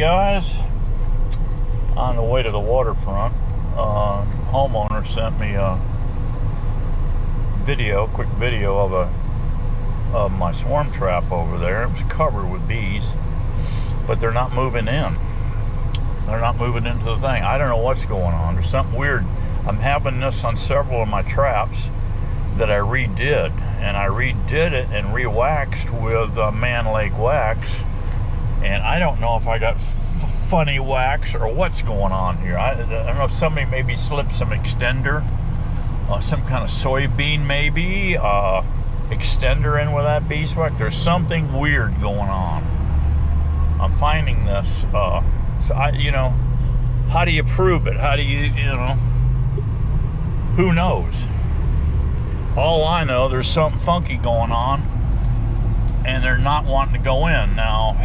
guys, on the way to the waterfront, homeowner sent me a quick video of my swarm trap over there. It was covered with bees, but they're not moving in. They're not moving into the thing. I don't know what's going on. There's something weird. I'm having this on several of my traps that I redid, and I redid it and re-waxed with Man Lake wax, and I don't know if I got funny wax or what's going on here. I don't know if somebody maybe slipped some extender, some kind of soybean maybe, extender in with that beeswax. There's something weird going on. I'm finding this, so how do you prove it? How do who knows? All I know, there's something funky going on, and they're not wanting to go in. Now,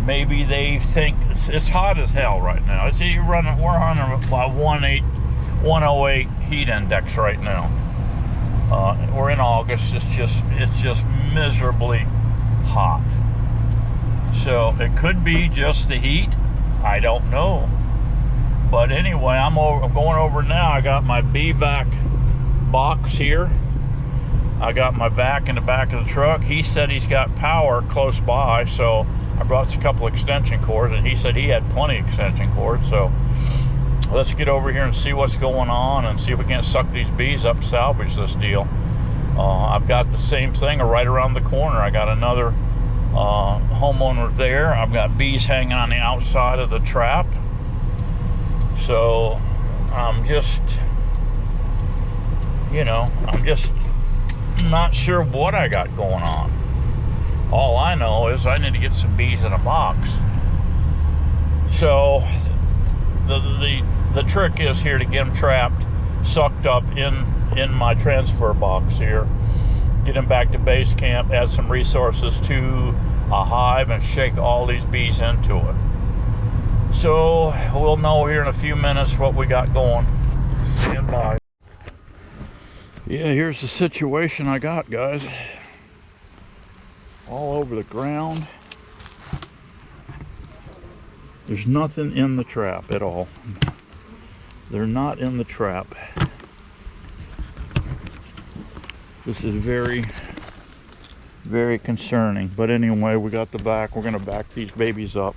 maybe they think it's hot as hell right now. We're running about 108 heat index right now. We're in August. It's just miserably hot. So it could be just the heat. I don't know. But anyway, I'm going over now. I got my bee vac box here. I got my vac in the back of the truck. He said he's got power close by, so I brought a couple extension cords, and he said he had plenty of extension cords. So let's get over here and see what's going on and see if we can't suck these bees up, salvage this deal. I've got the same thing right around the corner. I got another homeowner there. I've got bees hanging on the outside of the trap. So I'm just not sure what I got going on. All I know is I need to get some bees in a box. So the trick is here to get them trapped, sucked up in my transfer box here, get them back to base camp, add some resources to a hive, and shake all these bees into it. So we'll know here in a few minutes what we got going. Stand by. Yeah, here's the situation I got, guys. All over the ground. There's nothing in the trap at all. They're not in the trap. This is very, very concerning. But anyway, we got the back. We're going to back these babies up.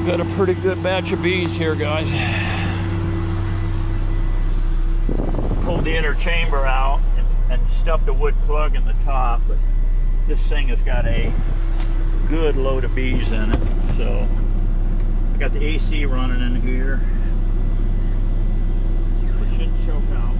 Got a pretty good batch of bees here, guys. Pulled the inner chamber out and stuffed a wood plug in the top, but this thing has got a good load of bees in it. So I got the AC running in here. We shouldn't choke out.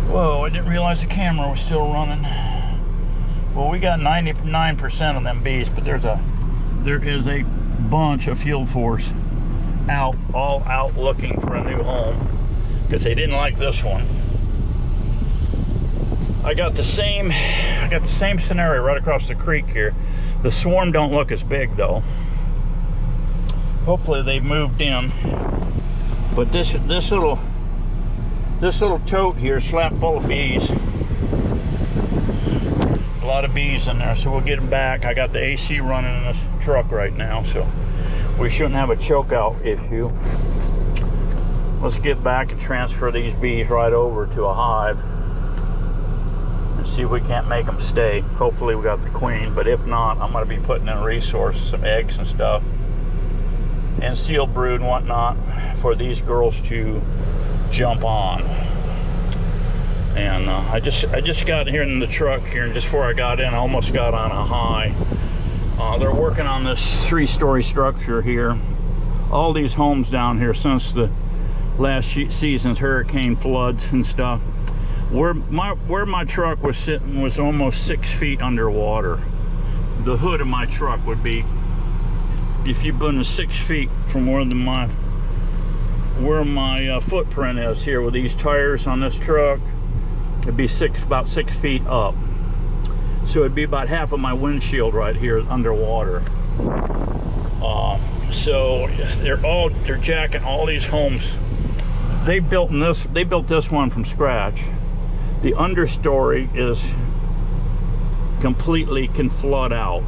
Whoa, I didn't realize the camera was still running. Well, we got 99% of them bees, but there is a bunch of field force all out looking for a new home because they didn't like this one. I got the same scenario right across the creek here. The swarm don't look as big though. Hopefully they moved in. But this little tote here is slap full of bees. A lot of bees in there, so we'll get them back. I got the AC running in this truck right now, so we shouldn't have a choke out issue. Let's get back and transfer these bees right over to a hive and see if we can't make them stay. Hopefully we got the queen, but if not, I'm going to be putting in resources, some eggs and stuff, and seal brood and whatnot for these girls to jump on. And I just got here in the truck here, and just before I got in, I almost got on a high. They're working on this 3-story structure here. All these homes down here since the last season's hurricane floods and stuff. Where my truck was sitting was almost 6 feet underwater. The hood of my truck would be, if you've been 6 feet from where my footprint is here with these tires on this truck, it'd be about 6 feet up. So it'd be about half of my windshield right here underwater. So they're jacking all these homes. They built this one from scratch. The understory is completely can flood out.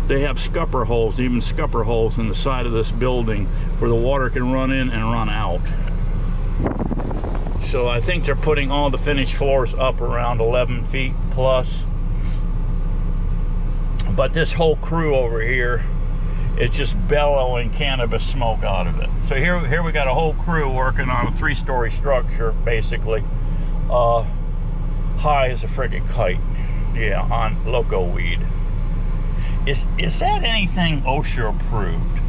They have scupper holes, even scupper holes in the side of this building where the water can run in and run out. So I think they're putting all the finished floors up around 11 feet plus. But this whole crew over here is just bellowing cannabis smoke out of it. So here we got a whole crew working on a 3-story structure, basically. High as a friggin' kite. Yeah, on loco weed. Is that anything OSHA approved?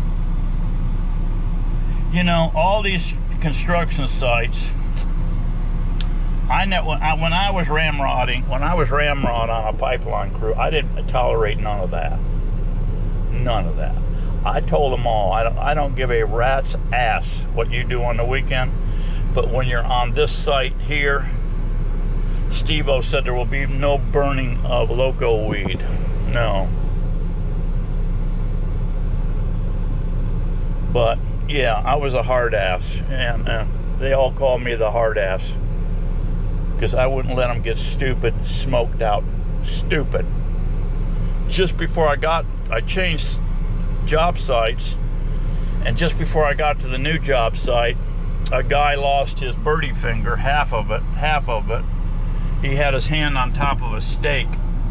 You know, all these construction sites, I know when I was ramrodding, when I was ramrod on a pipeline crew, I didn't tolerate none of that. None of that. I told them all, I don't give a rat's ass what you do on the weekend, but when you're on this site here, Steve-O said there will be no burning of loco weed. No. But yeah, I was a hard ass, and they all called me the hard ass because I wouldn't let them get stupid, smoked out, stupid. Just before I changed job sites, and just before I got to the new job site, a guy lost his birdie finger, half of it. He had his hand on top of a stake.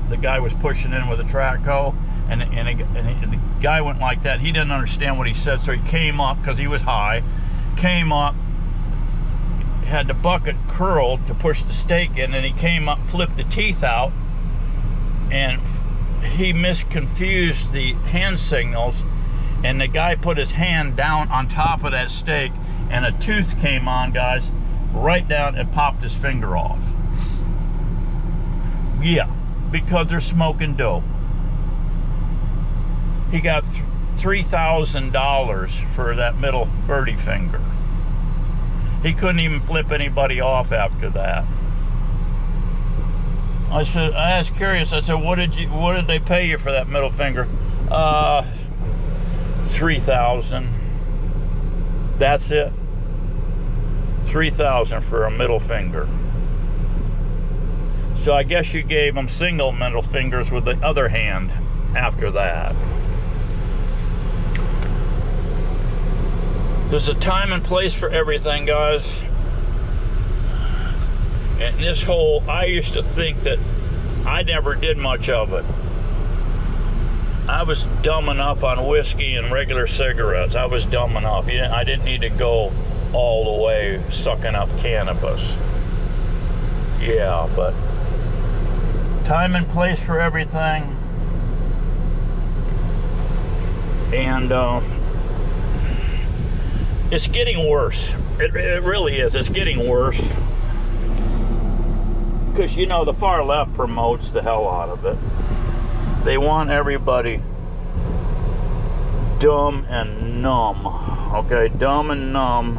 The guy was pushing in with a track hoe, and the guy went like that. He didn't understand what he said, so he came up, because he was high, came up, had the bucket curled to push the stake in, and he came up, flipped the teeth out, and he misconfused the hand signals, and the guy put his hand down on top of that stake, and a tooth came on, guys, right down and popped his finger off. Yeah, because they're smoking dope. He got $3,000 for that middle birdie finger. He couldn't even flip anybody off after that. I asked curious, I said, what did they pay you for that middle finger? $3,000. That's it. $3,000 for a middle finger. So I guess you gave them single middle fingers with the other hand after that. There's a time and place for everything, guys. And this whole, I used to think that I never did much of it. I was dumb enough on whiskey and regular cigarettes. I was dumb enough. I didn't need to go all the way sucking up cannabis. Yeah, but time and place for everything. And it's getting worse. It really is. It's getting worse. Because, you know, the far left promotes the hell out of it. They want everybody dumb and numb. Okay, dumb and numb.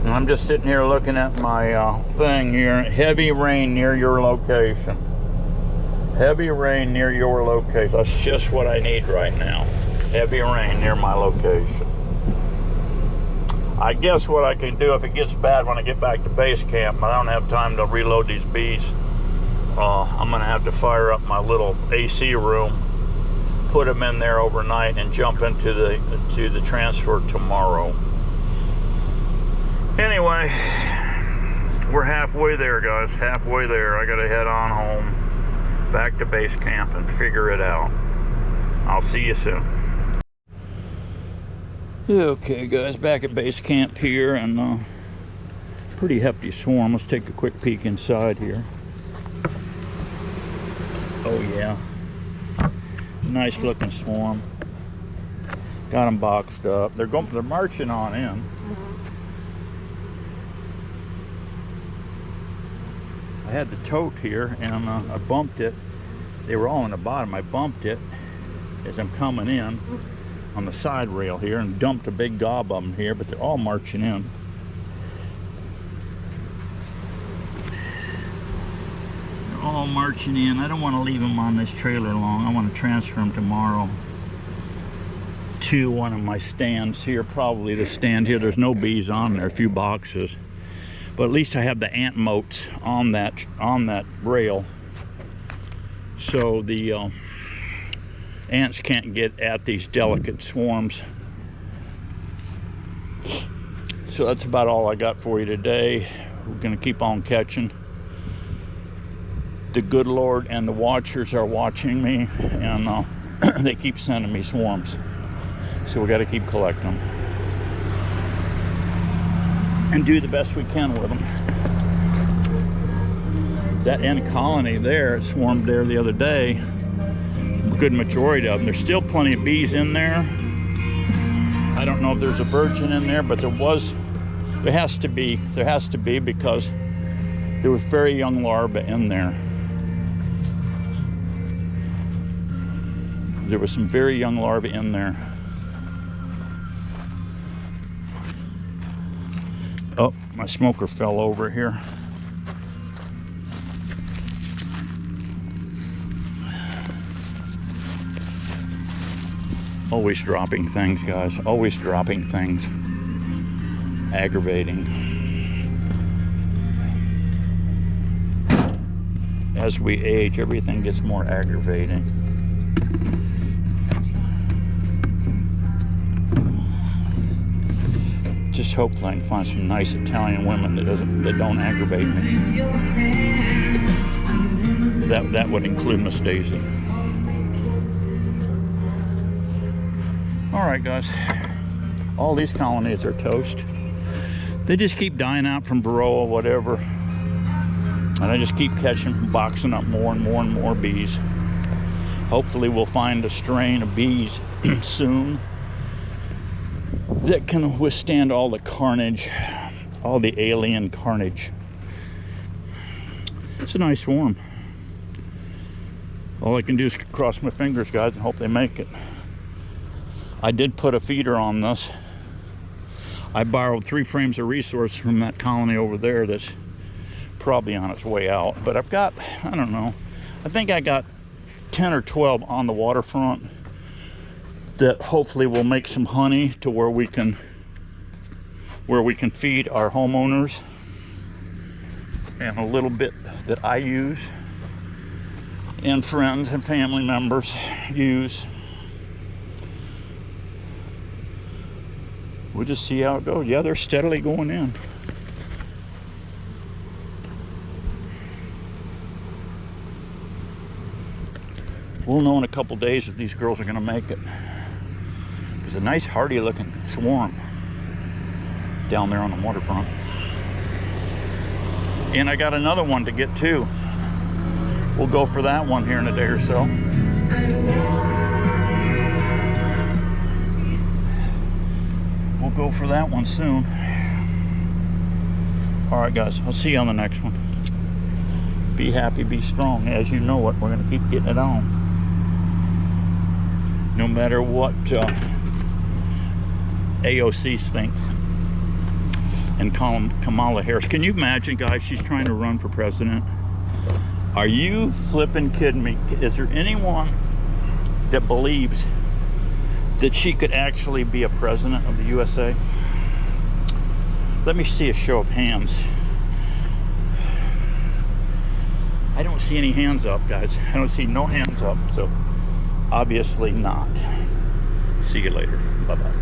And I'm just sitting here looking at my thing here. Heavy rain near your location. Heavy rain near your location. That's just what I need right now. Heavy rain near my location. I guess what I can do if it gets bad when I get back to base camp, I don't have time to reload these bees. I'm gonna have to fire up my little AC room, put them in there overnight, and jump into the transfer tomorrow. Anyway, we're halfway there, guys. Halfway there. I gotta head on home, back to base camp, and figure it out. I'll see you soon. Okay, guys, back at base camp here, and pretty hefty swarm. Let's take a quick peek inside here. Oh yeah, nice looking swarm. Got them boxed up. They're marching on in. I had the tote here, and I bumped it. They were all on the bottom. I bumped it as I'm coming in on the side rail here, and dumped a big gob of them here, but they're all marching in. They're all marching in. I don't want to leave them on this trailer long. I want to transfer them tomorrow to one of my stands here, probably the stand here. There's no bees on there, a few boxes, but at least I have the ant moats on that rail, so the ants can't get at these delicate swarms. So that's about all I got for you today. We're going to keep on catching. The good Lord and the watchers are watching me, and they keep sending me swarms. So we got to keep collecting them and do the best we can with them. That ant colony there, it swarmed there the other day. good majority of them. There's still plenty of bees in there. I don't know if there's a virgin in there, but there has to be because there was very young larvae in there. There was some very young larvae in there. Oh, my smoker fell over here. Always dropping things, guys. Always dropping things. Aggravating. As we age, everything gets more aggravating. Just hopefully I can find some nice Italian women that don't aggravate me. That would include Miss Daisy. All right, guys. All these colonies are toast. They just keep dying out from Varroa, whatever. And I just keep catching, boxing up more and more and more bees. Hopefully we'll find a strain of bees soon that can withstand all the carnage, all the alien carnage. It's a nice swarm. All I can do is cross my fingers, guys, and hope they make it. I did put a feeder on this. I borrowed 3 frames of resource from that colony over there that's probably on its way out. But I've got, I don't know, I think I got 10 or 12 on the waterfront that hopefully will make some honey to where we can feed our homeowners, and a little bit that I use and friends and family members use. We'll just see how it goes. Yeah, they're steadily going in. We'll know in a couple days if these girls are going to make it. There's a nice hardy looking swarm down there on the waterfront. And I got another one to get too. We'll go for that one here in a day or so. We'll go for that one soon. All right, guys, I'll see you on the next one. Be happy, be strong. As you know it, we're going to keep getting it on. No matter what AOC thinks. And Kamala Harris. Can you imagine, guys, she's trying to run for president? Are you flipping kidding me? Is there anyone that believes that she could actually be a president of the USA? Let me see a show of hands. I don't see any hands up, guys. I don't see no hands up, so obviously not. See you later. Bye-bye.